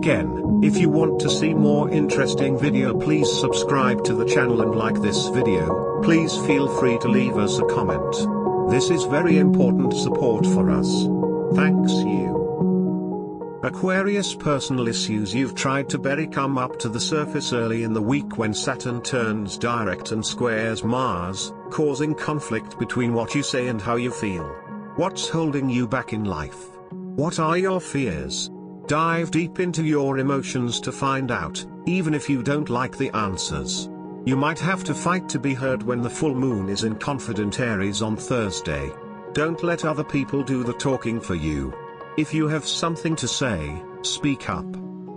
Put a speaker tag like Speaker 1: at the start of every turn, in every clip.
Speaker 1: again. If you want to see more interesting video, please subscribe to the channel and like this video. Please feel free to leave us a comment. This is very important support for us. Thanks you. Aquarius personal issues you've tried to bury come up to the surface early in the week when Saturn turns direct and squares Mars, causing conflict between what you say and how you feel. What's holding you back in life? What are your fears? Dive deep into your emotions to find out, even if you don't like the answers. You might have to fight to be heard when the full moon is in confident Aries on Thursday. Don't let other people do the talking for you. If you have something to say, speak up.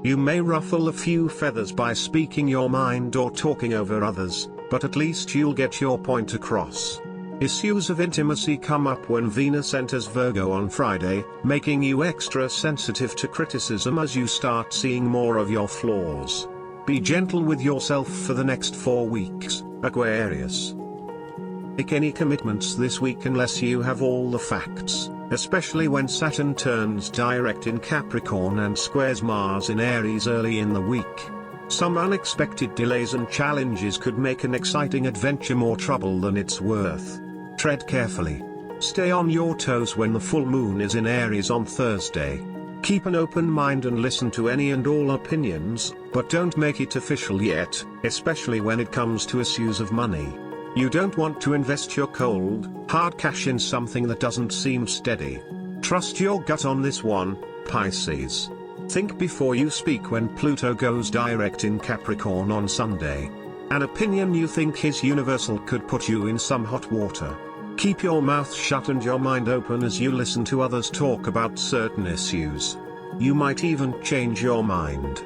Speaker 1: You may ruffle a few feathers by speaking your mind or talking over others, but at least you'll get your point across. Issues of intimacy come up when Venus enters Virgo on Friday, making you extra sensitive to criticism as you start seeing more of your flaws. Be gentle with yourself for the next 4 weeks, Aquarius. Make any commitments this week unless you have all the facts, especially when Saturn turns direct in Capricorn and squares Mars in Aries early in the week. Some unexpected delays and challenges could make an exciting adventure more trouble than it's worth. Tread carefully. Stay on your toes when the full moon is in Aries on Thursday. Keep an open mind and listen to any and all opinions, but don't make it official yet, especially when it comes to issues of money. You don't want to invest your cold, hard cash in something that doesn't seem steady. Trust your gut on this one, Pisces. Think before you speak when Pluto goes direct in Capricorn on Sunday. An opinion you think is universal could put you in some hot water. Keep your mouth shut and your mind open as you listen to others talk about certain issues. You might even change your mind.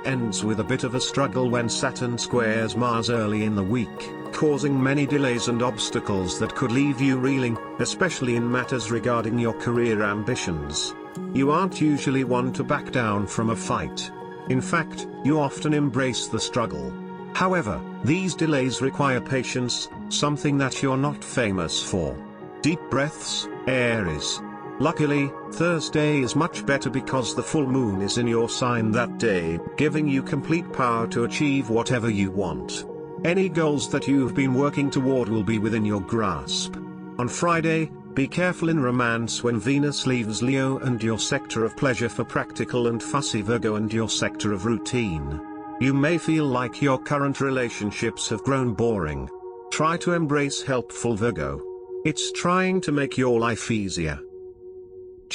Speaker 1: Ends with a bit of a struggle when Saturn squares Mars early in the week, causing many delays and obstacles that could leave you reeling, especially in matters regarding your career ambitions. You aren't usually one to back down from a fight. In fact, you often embrace the struggle. However, these delays require patience, something that you're not famous for. Deep breaths, Aries. Luckily, Thursday is much better because the full moon is in your sign that day, giving you complete power to achieve whatever you want. Any goals that you've been working toward will be within your grasp. On Friday, be careful in romance when Venus leaves Leo and your sector of pleasure for practical and fussy Virgo and your sector of routine. You may feel like your current relationships have grown boring. Try to embrace helpful Virgo. It's trying to make your life easier.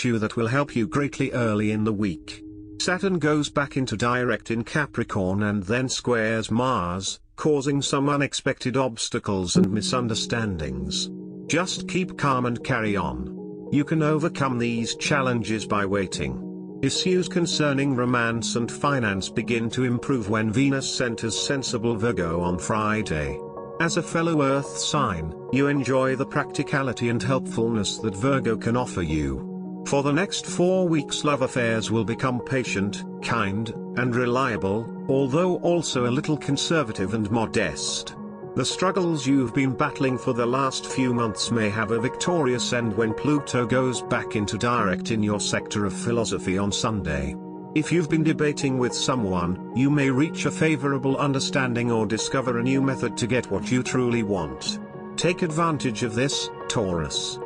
Speaker 1: That will help you greatly early in the week. Saturn goes back into direct in Capricorn and then squares Mars, causing some unexpected obstacles and misunderstandings. Just keep calm and carry on. You can overcome these challenges by waiting. Issues concerning romance and finance begin to improve when Venus enters sensible Virgo on Friday. As a fellow Earth sign, you enjoy the practicality and helpfulness that Virgo can offer you. For the next 4 weeks, love affairs will become patient, kind, and reliable, although also a little conservative and modest. The struggles you've been battling for the last few months may have a victorious end when Pluto goes back into direct in your sector of philosophy on Sunday. If you've been debating with someone, you may reach a favorable understanding or discover a new method to get what you truly want. Take advantage of this, Taurus.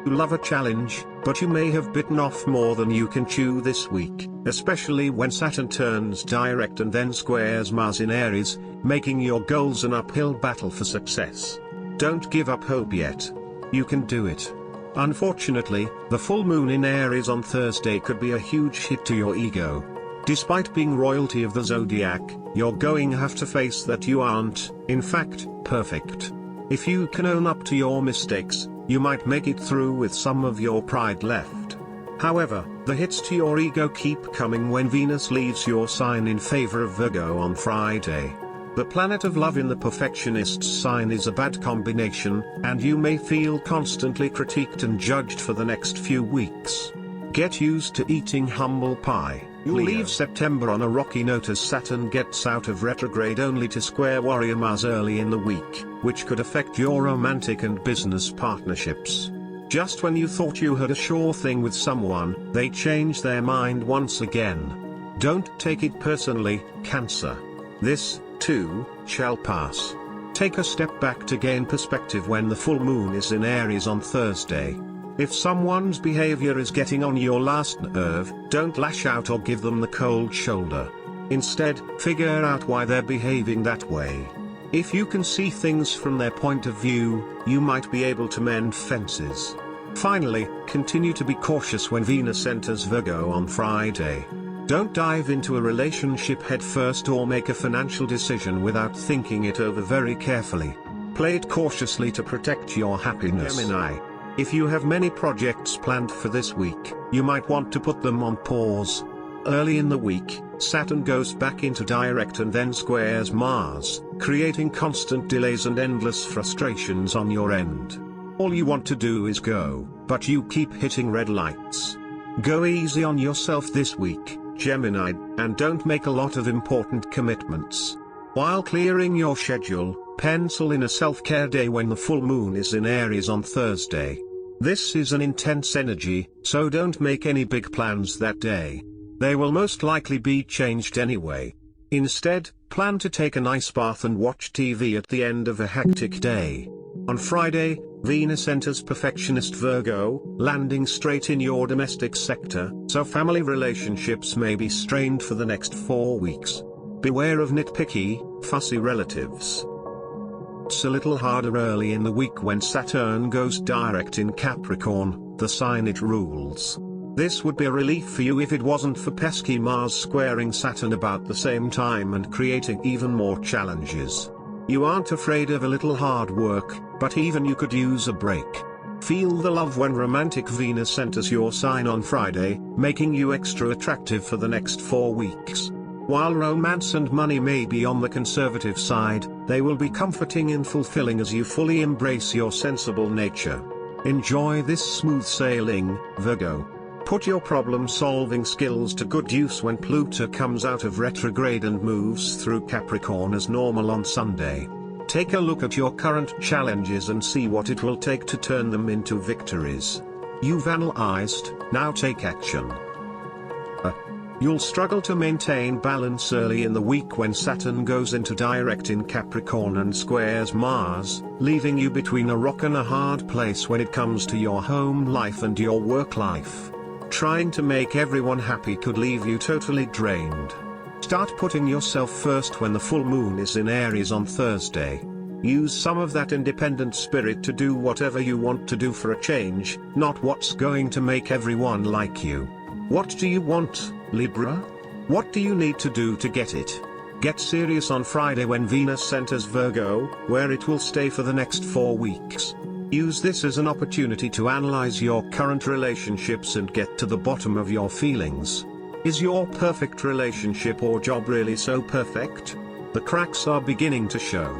Speaker 1: You love a challenge, but you may have bitten off more than you can chew this week, especially when Saturn turns direct and then squares Mars in Aries, making your goals an uphill battle for success. Don't give up hope yet. You can do it. Unfortunately, the full moon in Aries on Thursday could be a huge hit to your ego. Despite being royalty of the zodiac, you're going to have to face that you aren't, in fact, perfect. If you can own up to your mistakes, you might make it through with some of your pride left. However, the hits to your ego keep coming when Venus leaves your sign in favor of Virgo on Friday. The planet of love in the perfectionist's sign is a bad combination, and you may feel constantly critiqued and judged for the next few weeks. Get used to eating humble pie. You'll leave September on a rocky note as Saturn gets out of retrograde only to square warrior Mars early in the week, which could affect your romantic and business partnerships. Just when you thought you had a sure thing with someone, they change their mind once again. Don't take it personally, Cancer. This, too, shall pass. Take a step back to gain perspective when the full moon is in Aries on Thursday. If someone's behavior is getting on your last nerve, don't lash out or give them the cold shoulder. Instead, figure out why they're behaving that way. If you can see things from their point of view, you might be able to mend fences. Finally, continue to be cautious when Venus enters Virgo on Friday. Don't dive into a relationship headfirst or make a financial decision without thinking it over very carefully. Play it cautiously to protect your happiness. Gemini. If you have many projects planned for this week, you might want to put them on pause. Early in the week, Saturn goes back into direct and then squares Mars, creating constant delays and endless frustrations on your end. All you want to do is go, but you keep hitting red lights. Go easy on yourself this week, Gemini, and don't make a lot of important commitments. While clearing your schedule, pencil in a self-care day when the full moon is in Aries on Thursday. This is an intense energy, so don't make any big plans that day. They will most likely be changed anyway. Instead, plan to take a nice bath and watch TV at the end of a hectic day. On Friday, Venus enters perfectionist Virgo, landing straight in your domestic sector, so family relationships may be strained for the next 4 weeks. Beware of nitpicky, fussy relatives. It's a little harder early in the week when Saturn goes direct in Capricorn, the sign it rules. This would be a relief for you if it wasn't for pesky Mars squaring Saturn about the same time and creating even more challenges. You aren't afraid of a little hard work, but even you could use a break. Feel the love when romantic Venus enters your sign on Friday, making you extra attractive for the next 4 weeks. While romance and money may be on the conservative side, they will be comforting and fulfilling as you fully embrace your sensible nature. Enjoy this smooth sailing, Virgo. Put your problem-solving skills to good use when Pluto comes out of retrograde and moves through Capricorn as normal on Sunday. Take a look at your current challenges and see what it will take to turn them into victories. You've analyzed, now take action. You'll struggle to maintain balance early in the week when Saturn goes into direct in Capricorn and squares Mars, leaving you between a rock and a hard place when it comes to your home life and your work life. Trying to make everyone happy could leave you totally drained. Start putting yourself first when the full moon is in Aries on Thursday. Use some of that independent spirit to do whatever you want to do for a change, not what's going to make everyone like you. What do you want, Libra? What do you need to do to get it? Get serious on Friday when Venus enters Virgo, where it will stay for the next 4 weeks. Use this as an opportunity to analyze your current relationships and get to the bottom of your feelings. Is your perfect relationship or job really so perfect? The cracks are beginning to show.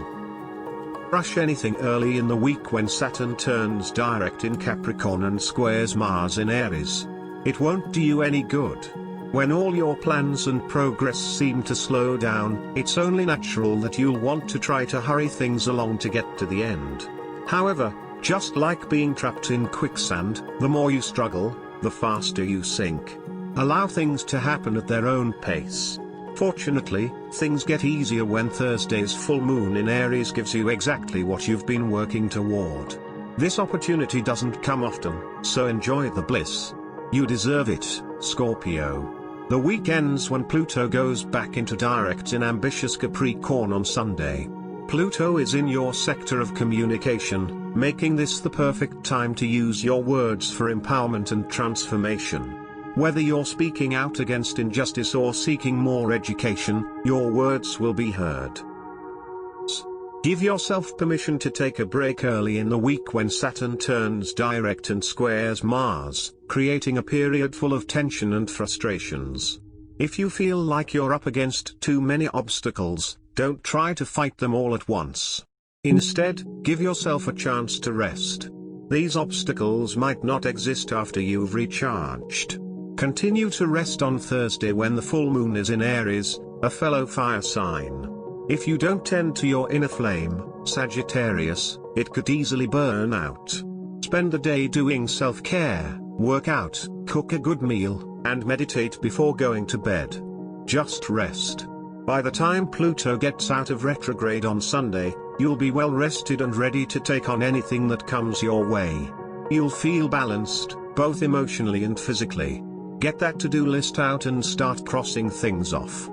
Speaker 1: Rush anything early in the week when Saturn turns direct in Capricorn and squares Mars in Aries. It won't do you any good. When all your plans and progress seem to slow down, it's only natural that you'll want to try to hurry things along to get to the end. However, just like being trapped in quicksand, the more you struggle, the faster you sink. Allow things to happen at their own pace. Fortunately, things get easier when Thursday's full moon in Aries gives you exactly what you've been working toward. This opportunity doesn't come often, so enjoy the bliss. You deserve it, Scorpio. The week ends when Pluto goes back into direct in ambitious Capricorn on Sunday. Pluto is in your sector of communication, making this the perfect time to use your words for empowerment and transformation. Whether you're speaking out against injustice or seeking more education, your words will be heard. Give yourself permission to take a break early in the week when Saturn turns direct and squares Mars, creating a period full of tension and frustrations. If you feel like you're up against too many obstacles, don't try to fight them all at once. Instead, give yourself a chance to rest. These obstacles might not exist after you've recharged. Continue to rest on Thursday when the full moon is in Aries, a fellow fire sign. If you don't tend to your inner flame, Sagittarius, it could easily burn out. Spend the day doing self-care, work out, cook a good meal, and meditate before going to bed. Just rest. By the time Pluto gets out of retrograde on Sunday, you'll be well rested and ready to take on anything that comes your way. You'll feel balanced, both emotionally and physically. Get that to-do list out and start crossing things off.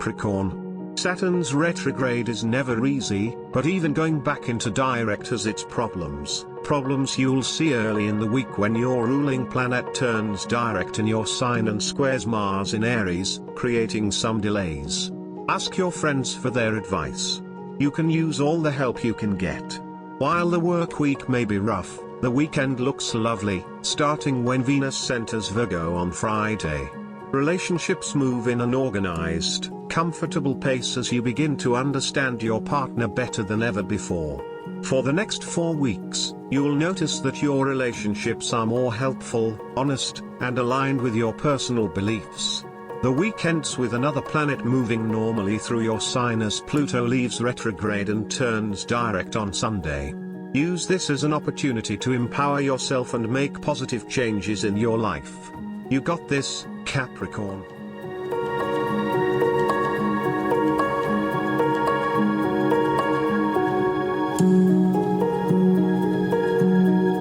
Speaker 1: Capricorn. Saturn's retrograde is never easy, but even going back into direct has its problems. Problems you'll see early in the week when your ruling planet turns direct in your sign and squares Mars in Aries, creating some delays. Ask your friends for their advice. You can use all the help you can get. While the work week may be rough, the weekend looks lovely, starting when Venus enters Virgo on Friday. Relationships move in an organized, comfortable pace as you begin to understand your partner better than ever before. For the next 4 weeks, you'll notice that your relationships are more helpful, honest, and aligned with your personal beliefs. The week ends with another planet moving normally through your sign as Pluto leaves retrograde and turns direct on Sunday. Use this as an opportunity to empower yourself and make positive changes in your life. You got this, Capricorn.